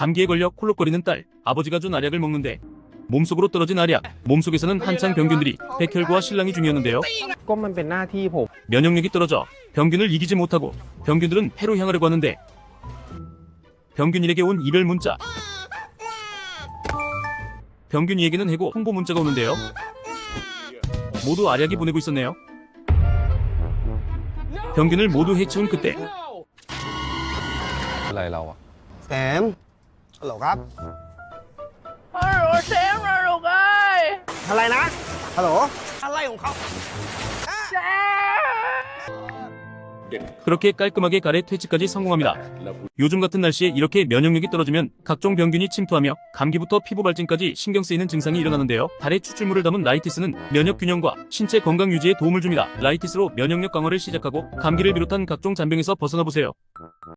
감기에 걸려 콜록거리는 딸, 아버지가 준 알약을 먹는데 몸속으로 떨어진 알약, 몸속에서는 한창 병균들이 백혈구와 실랑이 중이었는데요. ก็มันเป็นหน้าที่ผม 면역력이 떨어져 병균을 이기지 못하고 병균들은 폐로 향하려고 하는데 병균일에게 온 이별 문자. 병균이에게는 해고 홍보 문자가 오는데요. 모두 알약이 보내고 있었네요. 병균을 모두 해치운 그때 อะไรเราอะ แซมฮัลโหลครับ ฮัลโหลเซมนะลูกเอ้ย อะไรนะฮัลโหลอะไรของเขา เซม 그렇게 깔끔하게 가래 퇴치까지 성공합니다. 요즘 같은 날씨에 이렇게 면역력이 떨어지면 각종 병균이 침투하며 감기부터 피부 발진까지 신경 쓰이는 증상이 일어나는데요. 달의 추출물을 담은 라이티스는 면역 균형과 신체 건강 유지에 도움을 줍니다. 라이티스로 면역력 강화를 시작하고 감기를 비롯한 각종 잔병에서 벗어나 보세요.